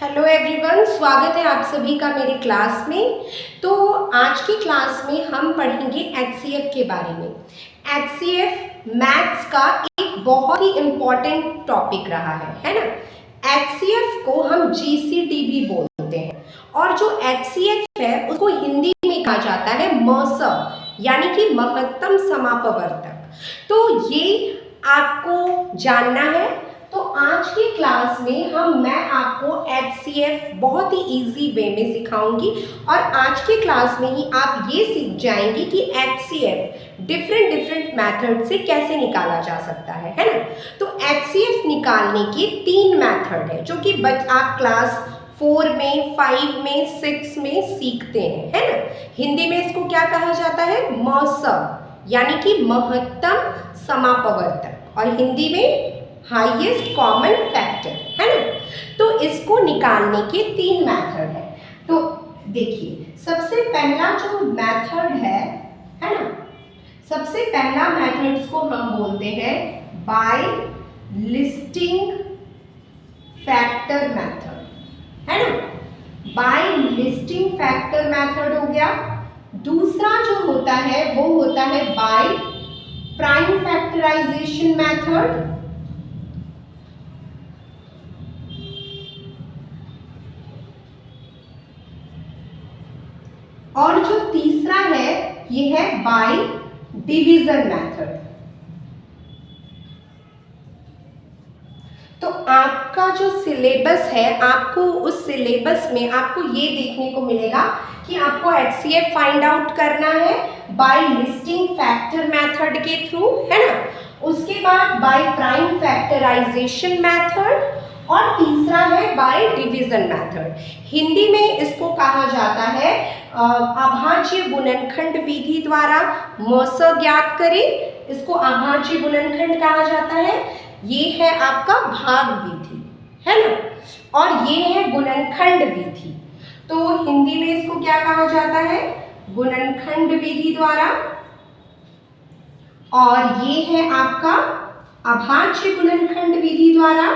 Hello everyone, स्वागत है आप सभी का मेरे क्लास में। तो आज की क्लास में हम पढ़ेंगे एचसीएफ के बारे में। एचसीएफ मैथ्स का एक बहुत ही इम्पॉर्टेंट टॉपिक रहा है ना। एचसीएफ को हम जीसीडी भी बोलते हैं और जो एचसीएफ है उसको हिंदी में कहा जाता है मसब, यानी कि महत्तम समापवर्तक। तो ये आपको जानना है। तो आज की क्लास में मैं आपको एचसीएफ बहुत ही इजी वे में सिखाऊंगी और आज की क्लास में ही आप ये सीख जाएंगे कि एचसीएफ डिफरेंट मेथड से कैसे निकाला जा सकता है ना। तो एचसीएफ निकालने के 3 मेथड है जो कि आप क्लास 4 में, 5 में, 6 में सीखते हैं, है ना। हिंदी में इसको क्या कहा जाता है? मसब, यानी कि महत्तम समापवर्तक, और हिंदी में हाईएस्ट कॉमन फैक्टर, है ना। तो इसको निकालने के 3 मेथड है। तो देखिए, सबसे पहला जो मेथड है ना, सबसे पहला मेथड इसको हम बोलते हैं बाय लिस्टिंग फैक्टर मेथड, है ना। बाय लिस्टिंग फैक्टर मेथड हो गया। दूसरा जो होता है वो होता है बाय प्राइम फैक्टराइजेशन मेथड, और जो तीसरा है ये है बाय डिवीजन मेथड। तो आपका जो सिलेबस है, आपको उस सिलेबस में आपको ये देखने को मिलेगा कि आपको एचसीएफ फाइंड आउट करना है बाय लिस्टिंग फैक्टर मेथड के थ्रू, है ना। उसके बाद बाय प्राइम फैक्टराइजेशन मेथड, और तीसरा है बाय डिवीजन मेथड। हिंदी में इसको कहा जाता है अभाज्य गुणनखंड विधि द्वारा मस ज्ञात करें। इसको अभाज्य गुणनखंड कहा जाता है। ये है आपका भाग विधि, है ना, और ये है गुणनखंड विधि। तो हिंदी में इसको क्या कहा जाता है? गुणनखंड विधि द्वारा, और ये है आपका अभाज्य गुणनखंड विधि द्वारा,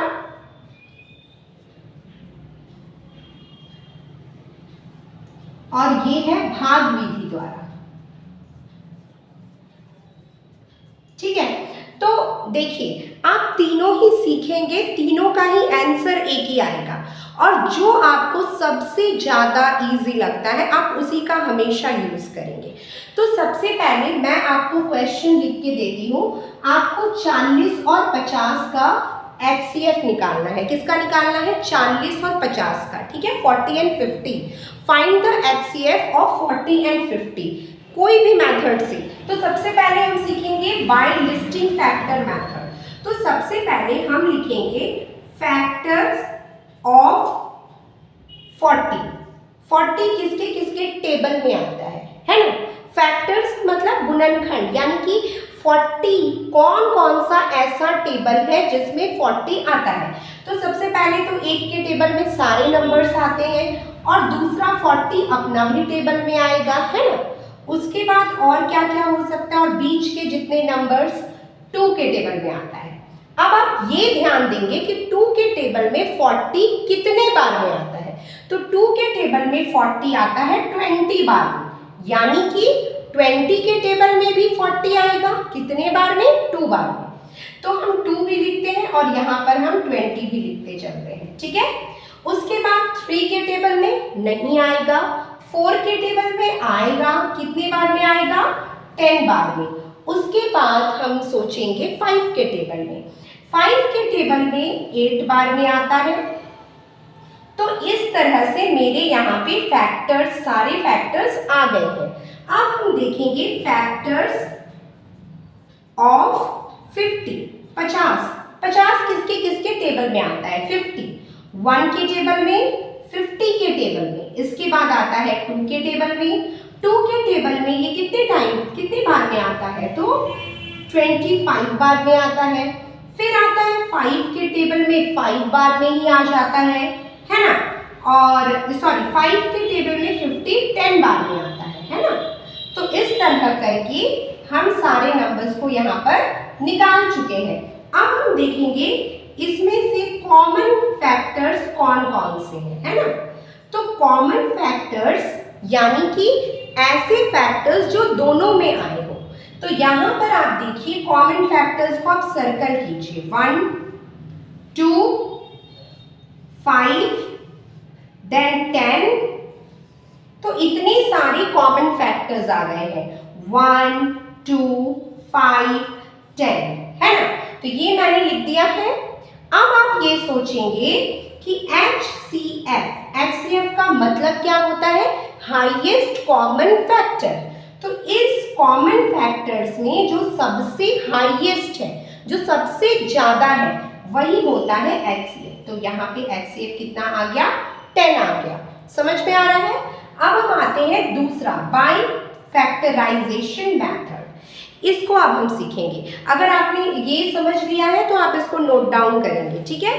और ये है भाग विधि द्वारा। ठीक है, तो देखिए, आप तीनों ही सीखेंगे, तीनों का ही आंसर एक ही आएगा, और जो आपको सबसे ज्यादा इजी लगता है आप उसी का हमेशा यूज करेंगे। तो सबसे पहले मैं आपको क्वेश्चन लिख के देती हूँ। आपको 40 और 50 का एचसीएफ निकालना है। किसका निकालना है? 40 और 50 का, ठीक है, 40 and 50। Find the HCF of 40 and 50, कोई भी मेथड से। तो सबसे पहले हम सीखेंगे बाय लिस्टिंग फैक्टर मेथड। तो सबसे पहले हम लिखेंगे फैक्टर्स ऑफ 40। 40 किसके किसके टेबल में आता है ना। फैक्टर्स मतलब गुणनखंड, यानी कि 40 कौन कौन सा ऐसा टेबल है जिसमें 40 आता है। तो सबसे पहले तो एक के टेबल में सारे नंबर्स आते हैं, और दूसरा 40 अपना भी टेबल में आएगा, है ना। उसके बाद और क्या क्या हो सकता है, और बीच के जितने नंबर्स 2 के टेबल में आता है। अब आप ये ध्यान देंगे कि 2 के टेबल में 40 कितने बार में आता है। तो 2 के टेबल में 40 आता है 20 बार में, यानी कि 20 के टेबल में भी 40 आएगा, कितने बार में? 2 बार में। तो हम 2 भी लिखते हैं और यहाँ पर हम 20 भी लिखते चलते हैं, ठीक है। उसके बाद 3 के टेबल में नहीं आएगा, 4 के टेबल में आएगा, कितने बार में आएगा? 10 बार में। उसके बाद हम सोचेंगे 5 के टेबल में। 5 के टेबल में 8 बार में आता है। तो इस तरह से मेरे यहाँ पे फैक्टर्स, सारे फैक्टर्स आ गए हैं। अब हम देखेंगे फैक्टर्स ऑफ 50, 50 किसके किसके टेबल में आता है? 50 1 के टेबल में, 50 के टेबल में। इसके बाद आता है 2 के टेबल में। 2 के टेबल में ये कितने बार में आता है? तो 25 बार में आता है। फिर आता है 5 के टेबल में, 5 बार में ही आ जाता है ना। और सॉरी, 5 के टेबल में 50 10 बार में आता है ना। तो इस तरह करके हम सारे नंबर्स को यहाँ पर निकाल चुके हैं। अब हम देखेंगे इसमें से कॉमन फैक्टर्स कौन कौन से हैं, है ना। तो कॉमन फैक्टर्स यानी कि ऐसे फैक्टर्स जो दोनों में आए हो। तो यहां पर आप देखिए कॉमन फैक्टर्स को आप सर्कल कीजिए, 1 2 5 देन 10। तो इतने सारे कॉमन फैक्टर्स आ गए हैं, 1 2 5 10, है ना। तो ये मैंने लिख दिया है। अब आप ये सोचेंगे कि HCF का मतलब क्या होता है, हाईएस्ट कॉमन फैक्टर। तो इस कॉमन फैक्टर्स में जो सबसे हाईएस्ट है, जो सबसे ज्यादा है, वही होता है HCF। तो यहाँ पे HCF कितना आ गया, 10 आ गया। समझ में आ रहा है। अब हम आते हैं दूसरा, बाय फैक्टराइजेशन मेथड। इसको अब हम सीखेंगे। अगर आपने ये समझ लिया है तो आप इसको नोट डाउन करेंगे, ठीक है।